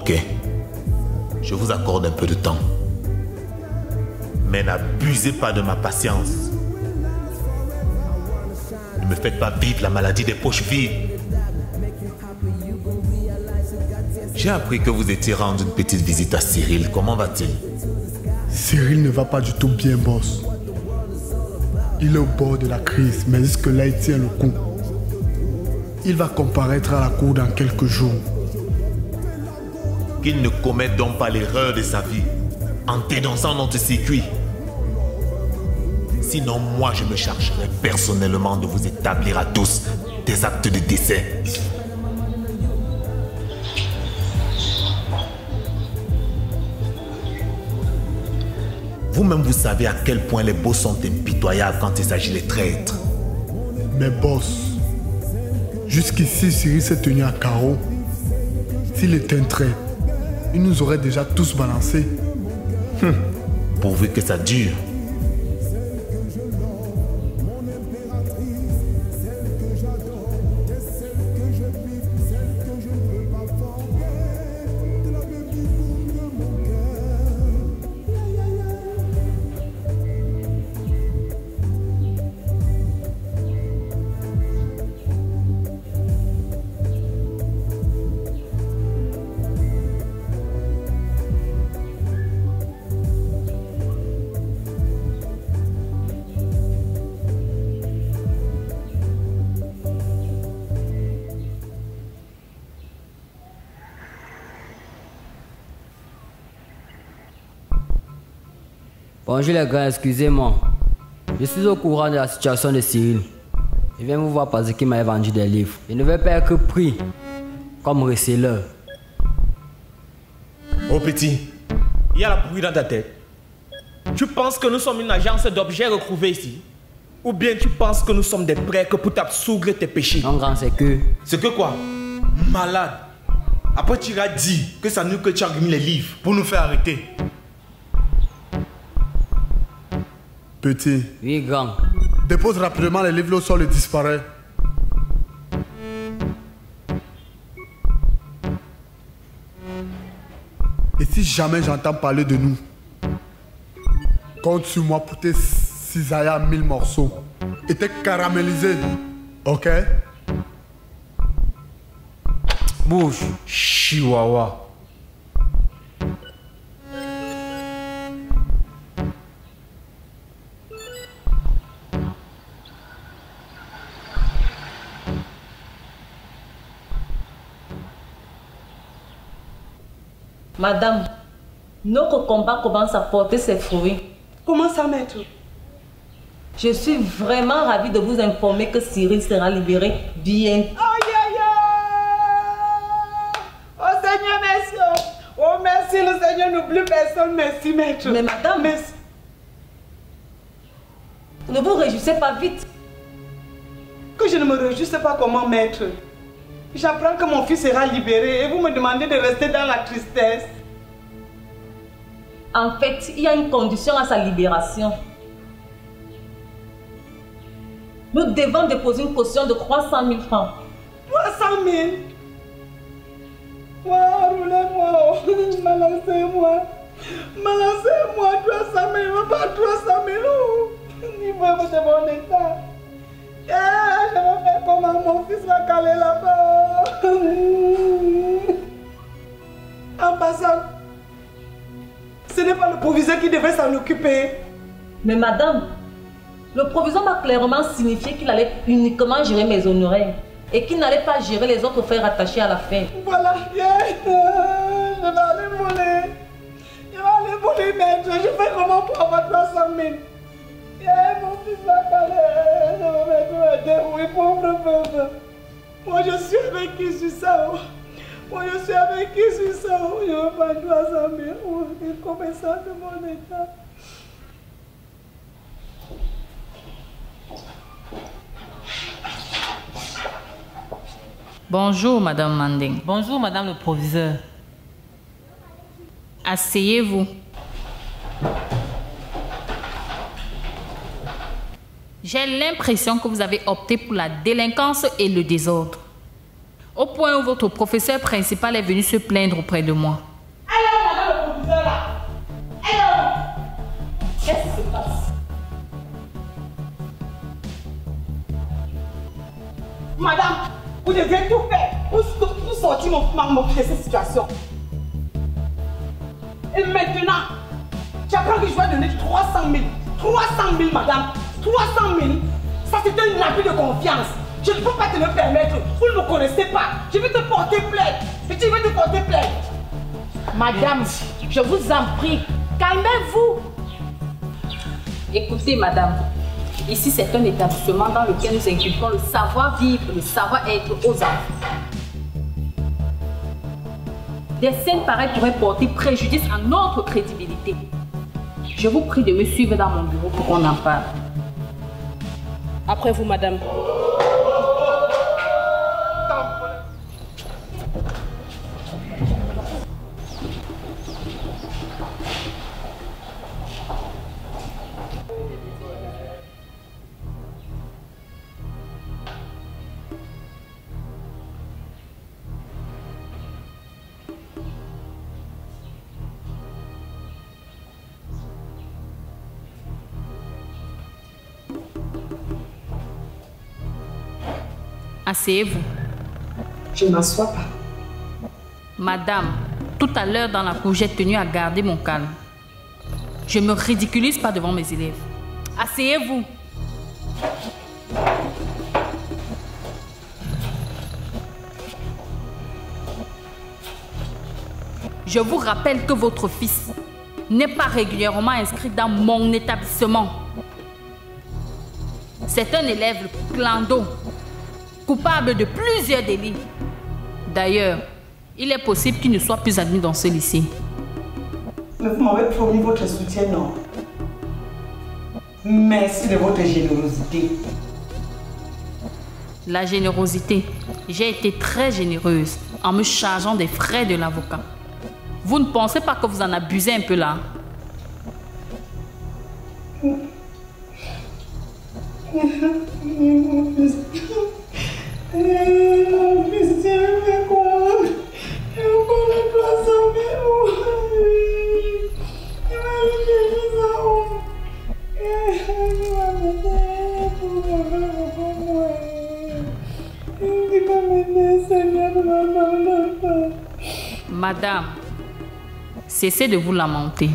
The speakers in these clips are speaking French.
Ok. Je vous accorde un peu de temps. Mais n'abusez pas de ma patience. Ne me faites pas vivre la maladie des poches vides. J'ai appris que vous étiez rendu une petite visite à Cyril. Comment va-t-il? Cyril ne va pas du tout bien, boss. Il est au bord de la crise, mais jusque-là, il tient le coup. Il va comparaître à la cour dans quelques jours. Qu'il ne commette donc pas l'erreur de sa vie en dénonçant notre circuit. Sinon, moi, je me chargerai personnellement de vous établir à tous des actes de décès. Vous-même, vous savez à quel point les boss sont impitoyables quand il s'agit des traîtres. Mais boss, jusqu'ici, Cyril s'est tenu à carreau. S'il était un traître, il nous aurait déjà tous balancés. Pourvu que ça dure. Bonjour les gars, excusez-moi. Je suis au courant de la situation de Cyril. Je viens vous voir parce qu'il m'a vendu des livres. Je ne vais pas être pris comme receleur. Oh petit, il y a la bruit dans ta tête. Tu penses que nous sommes une agence d'objets retrouvés ici? Ou bien tu penses que nous sommes des prêtres pour t'absoudre tes péchés? Non grand, c'est que... C'est que quoi? Malade. Après tu as dit que c'est nous que tu as remis les livres pour nous faire arrêter. Petit, Oui grand. dépose rapidement les livres au sol et disparaît. Et si jamais j'entends parler de nous, compte sur moi pour tes cisailler à 1000 morceaux et t'es caramélisé. Ok? Bouge, chihuahua. Madame, notre combat commence à porter ses fruits. Comment ça, maître? Je suis vraiment ravie de vous informer que Cyril sera libéré bientôt. Aïe, aïe, aïe! Oh Seigneur, merci! Oh merci, le Seigneur n'oublie personne. Merci, maître. Mais madame, merci. Ne vous réjouissez pas vite. Que je ne me réjouisse pas comment, maître? J'apprends que mon fils sera libéré et vous me demandez de rester dans la tristesse. En fait, il y a une condition à sa libération. Nous devons déposer une caution de 300 000 francs. 300 000? Wow, roulez-moi, balancez-moi. Balancez-moi, 300 000, pas 300 000. Niveau de mon état. Je vais faire comment mon fils va caler là-bas. En passant, ce n'est pas le proviseur qui devait s'en occuper. Mais madame, le proviseur m'a clairement signifié qu'il allait uniquement gérer mes honoraires et qu'il n'allait pas gérer les autres frères attachés à l'affaire. Voilà, je vais aller voler. Je vais aller voler, maître. Je fais comment pour avoir 300 000? Mon fils va caler. Je vais mettre un dérouille, pauvre veuve. Moi, je suis avec qui sur ça? Moi, je suis avec qui sur ça? Je veux pas 300 000. Il commence ça de mon état. Bonjour, Madame Manding. Bonjour, Madame le proviseur. Asseyez-vous. J'ai l'impression que vous avez opté pour la délinquance et le désordre. Au point où votre professeur principal est venu se plaindre auprès de moi. Alors, madame le professeur là. Alors, qu'est-ce qui se passe? Madame, vous devez tout faire pour sortir mon fils de cette situation. Et maintenant, tu apprends que je dois donner 300 000. 300 000, madame. 300 000. Ça, c'est un abus de confiance. Je ne peux pas te le permettre. Vous ne me connaissez pas. Je vais te porter plainte. Et tu veux te porter plainte. Madame, je vous en prie, calmez-vous. Écoutez, madame, ici c'est un établissement dans lequel nous inculquons le savoir-vivre, le savoir-être aux enfants. Des scènes pareilles pourraient porter préjudice à notre crédibilité. Je vous prie de me suivre dans mon bureau pour qu'on en parle. Après vous, madame. Asseyez-vous. Je ne m'assois pas. Madame, tout à l'heure dans la cour, j'ai tenu à garder mon calme. Je ne me ridiculise pas devant mes élèves. Asseyez-vous. Je vous rappelle que votre fils n'est pas régulièrement inscrit dans mon établissement. C'est un élève clando, coupable de plusieurs délits. D'ailleurs, il est possible qu'il ne soit plus admis dans ce lycée. Mais vous m'avez promis votre soutien, non? Merci de votre générosité. La générosité, j'ai été très généreuse en me chargeant des frais de l'avocat. Vous ne pensez pas que vous en abusez un peu là? Madame, cessez de vous lamenter.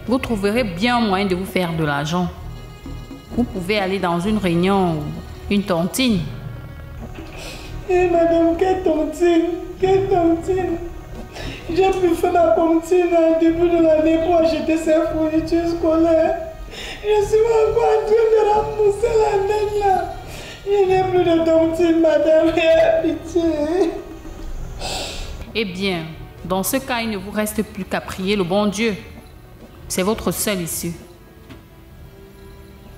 Vous trouverez bien un moyen de vous faire de l'argent. Vous pouvez aller dans une réunion ou une tontine. Eh madame, quelle tontine? Quelle tontine? J'ai pu faire ma tontine au début de l'année pour acheter ces fournitures scolaires. Je suis encore en train de rembourser la dette là. Il n'y a plus de tontine, madame. Pitié. Eh bien, dans ce cas, il ne vous reste plus qu'à prier le bon Dieu. C'est votre seule issue.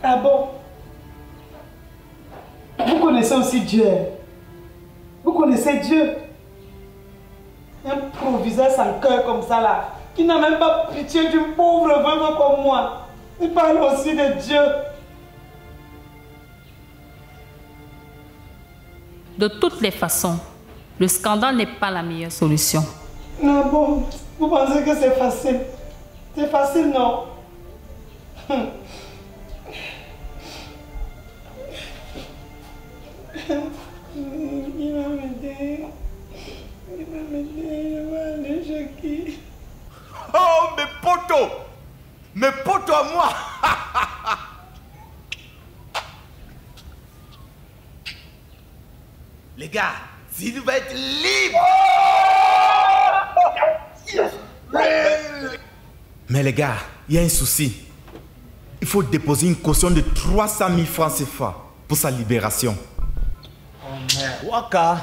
Ah bon? Vous connaissez aussi Dieu? Vous connaissez Dieu? Un proviseur sans cœur comme ça là, qui n'a même pas pitié d'une pauvre veuve comme moi. Il parle aussi de Dieu. De toutes les façons, le scandale n'est pas la meilleure solution. Non, bon, vous pensez que c'est facile? C'est facile, non? Il va m'aider. Il va m'aider. Je vais aller chez qui? Oh, mes potos! Mes potos à moi! Les gars, s'il va être libre! Mais les gars, il y a un souci. Il faut déposer une caution de 300 000 francs CFA pour sa libération. Waka.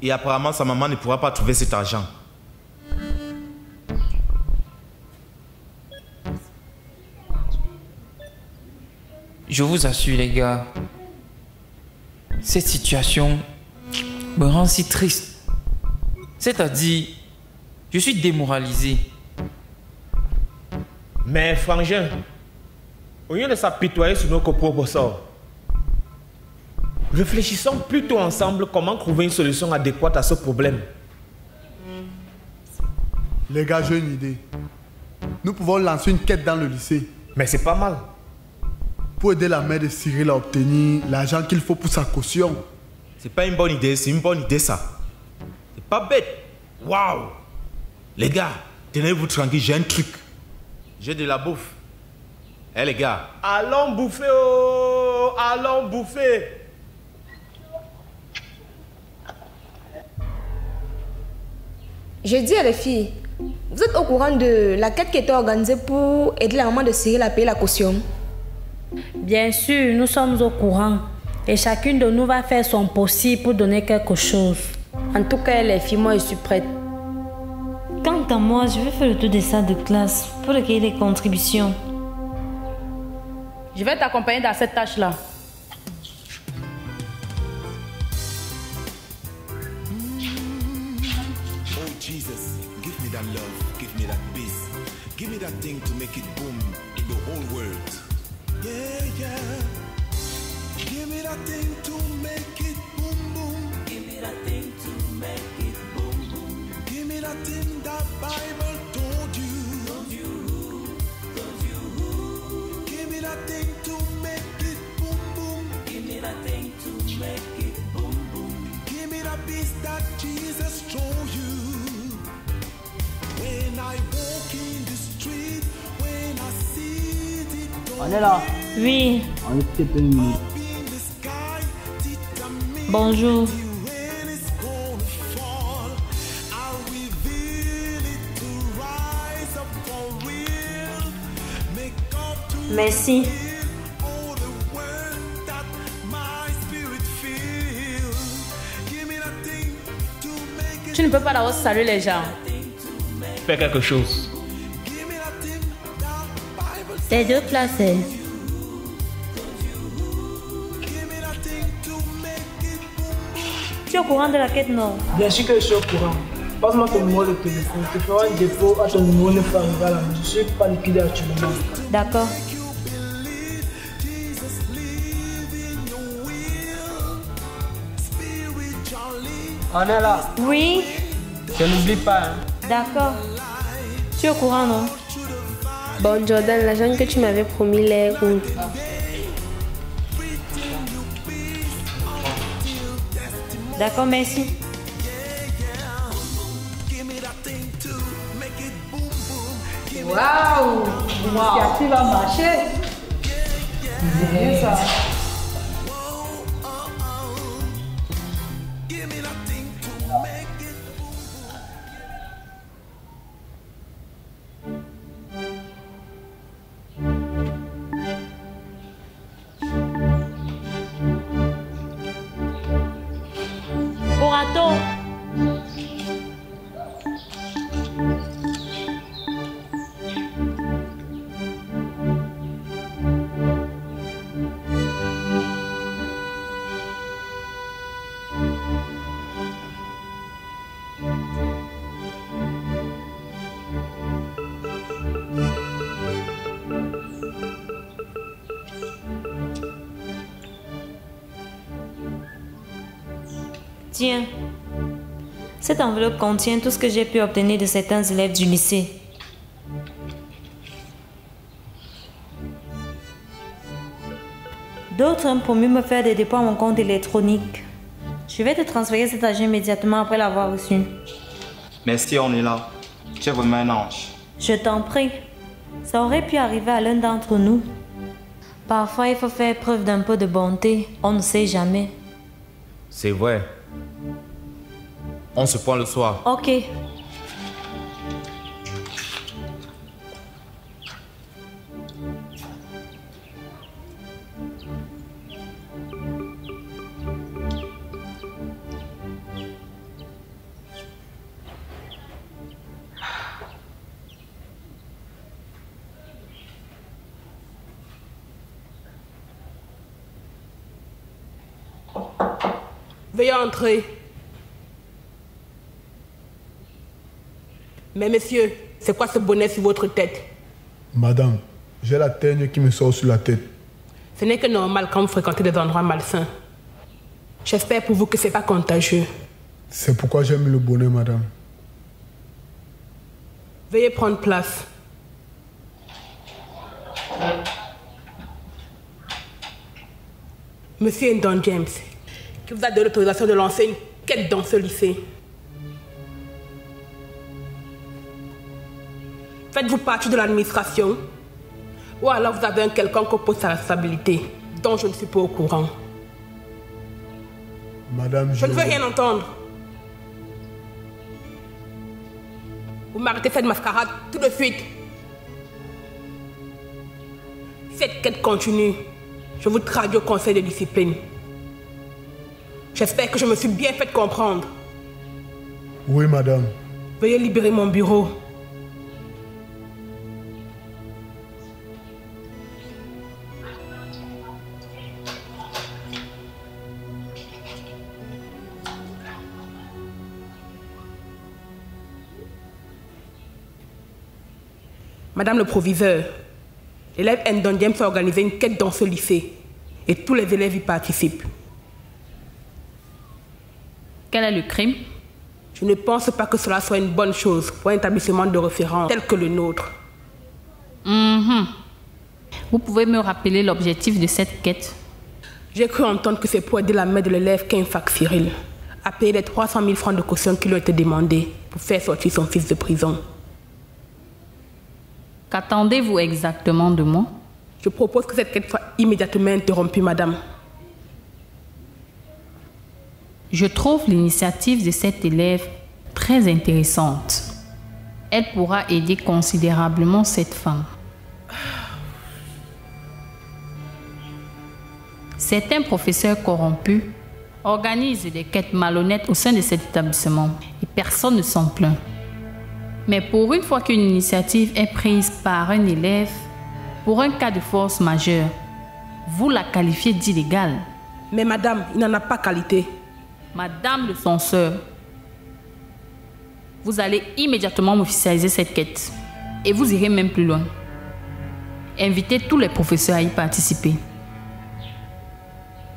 Et apparemment, sa maman ne pourra pas trouver cet argent. Je vous assure, les gars, cette situation me rend si triste. C'est-à-dire, je suis démoralisé. Mais frangin, au lieu de s'apitoyer sur nos propres sorts, Réfléchissons plutôt ensemble comment trouver une solution adéquate à ce problème. Les gars, j'ai une idée. Nous pouvons lancer une quête dans le lycée. Mais c'est pas mal. Pour aider la mère de Cyril à obtenir l'argent qu'il faut pour sa caution. C'est pas une bonne idée, c'est une bonne idée ça. C'est pas bête. Waouh! Les gars, tenez-vous tranquille, j'ai un truc. J'ai de la bouffe. Eh les gars. Allons bouffer, oh! Allons bouffer! Je dis à les filles, vous êtes au courant de la quête qui était organisée pour aider la maman de Cyril à payer la caution? Bien sûr, nous sommes au courant. Et chacune de nous va faire son possible pour donner quelque chose. En tout cas, les filles, moi, je suis prête. Quant à moi, je vais faire le tour des salles de classe pour recueillir les contributions. Je vais t'accompagner dans cette tâche-là. Oh Jesus, give me that love, give me that peace, give me that thing to make it boom in the whole world. Yeah, yeah. Give me that thing to make it boom boom. Give me that thing to make it boom boom. Give me that thing that Bible told you. Give me that thing to make it boom boom. Give me that thing to make it boom boom. Give me that peace that Jesus showed you. When I walk in the street, when I see the On est là. Oui. On est peut-être une minute. Bonjour. Merci. Tu ne peux pas d'abord saluer les gens. Fais quelque chose. Tes deux classes. Tu es au courant de la quête, non? Bien sûr que je suis au courant. Passe-moi ton numéro de téléphone. Tu feras un dépôt à ton numéro 9 arrivé à la maison. Je suis pas liquidé actuellement. D'accord. On est là. Oui. Je n'oublie pas. Hein. D'accord. Tu es au courant, non? Bon, Jordan, l'argent que tu m'avais promis, l'est où? D'accord, merci. Waouh! L'initiative va marcher. C'est bien ça. Orato. Tiens, cette enveloppe contient tout ce que j'ai pu obtenir de certains élèves du lycée. D'autres ont promis me faire des dépôts à mon compte électronique. Je vais te transférer cet argent immédiatement après l'avoir reçu. Merci, on est là. Tu es vraiment un ange. Je t'en prie. Ça aurait pu arriver à l'un d'entre nous. Parfois, il faut faire preuve d'un peu de bonté. On ne sait jamais. C'est vrai. On se prend le soir. Ok. Veuillez entrer. Mais messieurs, c'est quoi ce bonnet sur votre tête? Madame, j'ai la teigne qui me sort sur la tête. Ce n'est que normal quand vous fréquentez des endroits malsains. J'espère pour vous que c'est pas contagieux. C'est pourquoi j'aime le bonnet, madame. Veuillez prendre place. Monsieur Ndon James, qui vous a donné l'autorisation de lancer une quête dans ce lycée. Faites-vous partie de l'administration? Ou alors vous avez un quelconque poste à responsabilité dont je ne suis pas au courant? Madame, je ne veux rien entendre. Vous m'arrêtez cette mascarade tout de suite. Cette quête continue. Je vous traduis au conseil de discipline. J'espère que je me suis bien fait comprendre. Oui, madame. Veuillez libérer mon bureau. Madame le proviseur, l'élève Ndon James a organisé une quête dans ce lycée et tous les élèves y participent. Quel est le crime? Je ne pense pas que cela soit une bonne chose pour un établissement de référence tel que le nôtre. Vous pouvez me rappeler l'objectif de cette quête? J'ai cru entendre que c'est pour aider la mère de l'élève Kenfak Cyril à payer les 300 000 francs de caution qui lui ont été demandés pour faire sortir son fils de prison. Qu'attendez-vous exactement de moi? Je propose que cette quête soit immédiatement interrompue, madame. Je trouve l'initiative de cette élève très intéressante. Elle pourra aider considérablement cette femme. Certains professeurs corrompus organisent des quêtes malhonnêtes au sein de cet établissement et personne ne s'en plaint. Mais pour une fois qu'une initiative est prise par un élève, pour un cas de force majeure, vous la qualifiez d'illégale. Mais madame, il n'en a pas qualité. Madame le censeur, vous allez immédiatement officialiser cette quête. Et vous irez même plus loin. Invitez tous les professeurs à y participer.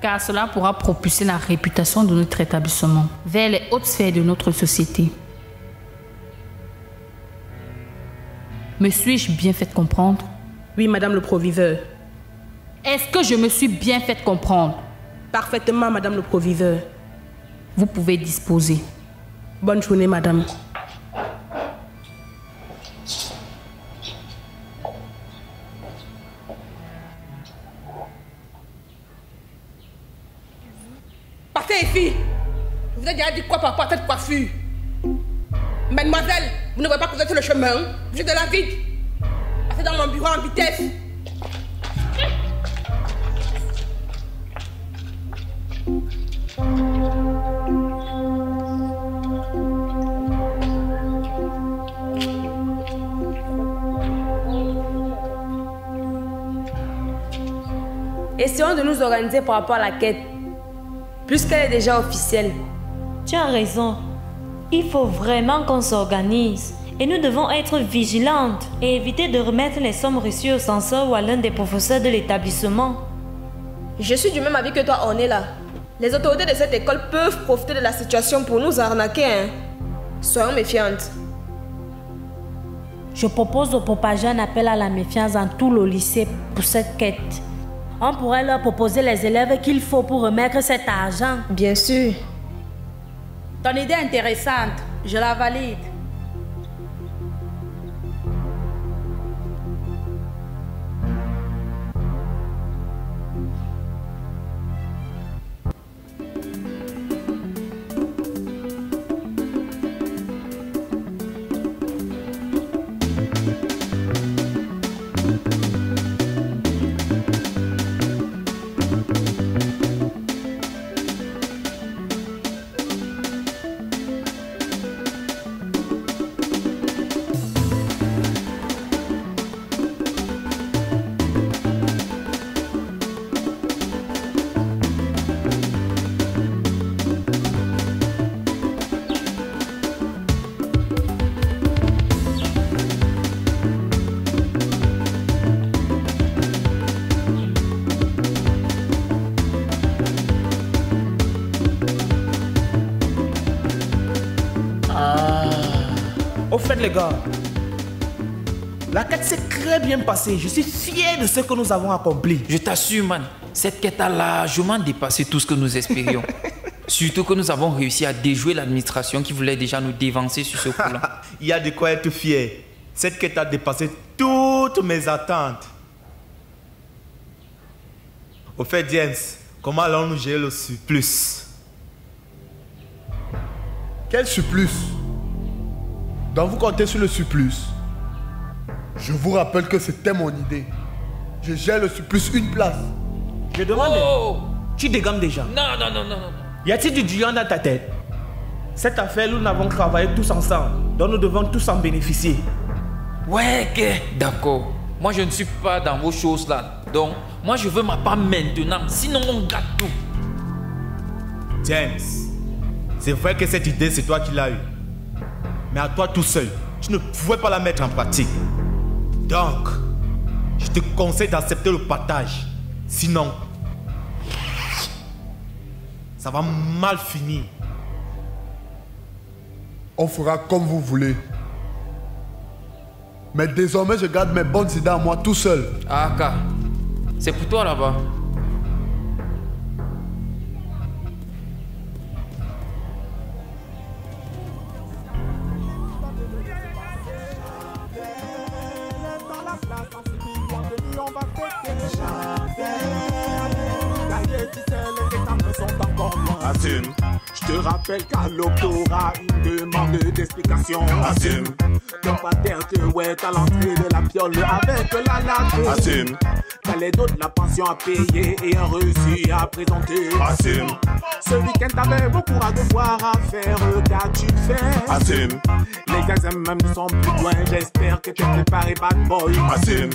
Car cela pourra propulser la réputation de notre établissement vers les hautes sphères de notre société. Me suis-je bien fait comprendre? Oui, madame le proviseur. Est-ce que je me suis bien fait comprendre? Parfaitement, madame le proviseur. Vous pouvez disposer. Bonne journée, madame. Passez ici. Je vous ai déjà dit quoi par rapport à cette coiffure? Mademoiselle, vous ne voyez pas que vous êtes sur le chemin? Vous êtes de la vide. Passez dans mon bureau en vitesse. Essayons de nous organiser par rapport à la quête, puisqu'elle est déjà officielle. Tu as raison. Il faut vraiment qu'on s'organise. Et nous devons être vigilantes et éviter de remettre les sommes reçues au censeur ou à l'un des professeurs de l'établissement. Je suis du même avis que toi, Ornella. Les autorités de cette école peuvent profiter de la situation pour nous arnaquer. Hein. Soyons méfiantes. Je propose de propager un appel à la méfiance dans tout le lycée pour cette quête. On pourrait leur proposer les élèves qu'il faut pour remettre cet argent. Bien sûr. Ton idée est intéressante. Je la valide. Au fait, les gars, la quête s'est très bien passée. Je suis fier de ce que nous avons accompli. Je t'assure, man, cette quête a largement dépassé tout ce que nous espérions. Surtout que nous avons réussi à déjouer l'administration qui voulait déjà nous dévancer sur ce coup-là. Il y a de quoi être fier. Cette quête a dépassé toutes mes attentes. Au fait, James, comment allons-nous gérer le surplus? Quel surplus? Donc vous comptez sur le surplus? Je vous rappelle que c'était mon idée. Je gère le surplus une place. Je demande... Oh! Tu dégammes déjà. Non, non, non, non, non. Y a-t-il du durant dans ta tête? Cette affaire, nous n'avons travaillé tous ensemble, donc nous devons tous en bénéficier. Ouais, ok, d'accord. Moi, je ne suis pas dans vos choses là. Donc, moi, je veux ma part maintenant. Sinon, on gâte tout. James, c'est vrai que cette idée, c'est toi qui l'as eue. Mais à toi tout seul, tu ne pouvais pas la mettre en pratique. Donc, je te conseille d'accepter le partage. Sinon, ça va mal finir. On fera comme vous voulez. Mais désormais, je garde mes bonnes idées à moi tout seul. Ah, Aka, c'est pour toi là-bas. Assume. Je te rappelle qu'à l'octorat, une demande d'explication. Assume. Ton pater te ouette à l'entrée de la piole avec la latte. Assume. T'as les dots de la pension à payer et un reçu à présenter. Assume. Ce week-end t'avais beaucoup à devoir à faire, qu'as-tu fait? Assume. Les examens même sont plus loin, j'espère que t'es préparé bad boy. Assume.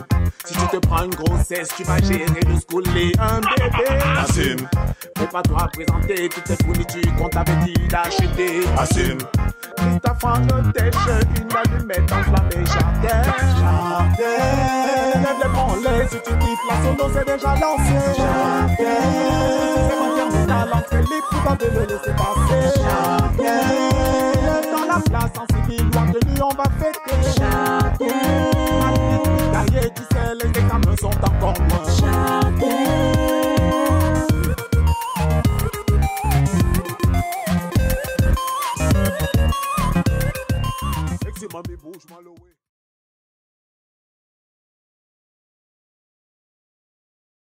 Si tu te prends une grossesse, tu vas gérer le school et un bébé. Assume. Prépare-toi à présenter toutes tes fournitures qu'on t'avait dit d'acheter. Assume. Christophe en otage, une allumette enflammée, jardin. Lève les branlés, si tu kiffes la solo, c'est déjà lancé. C'est mon terminal à l'entrée libre, tu vas de le laisser passer. Dans la place en civil, loin de lui, on va fêter. Derrière, tu sais, les examens sont encore loin. Mamie bouge mal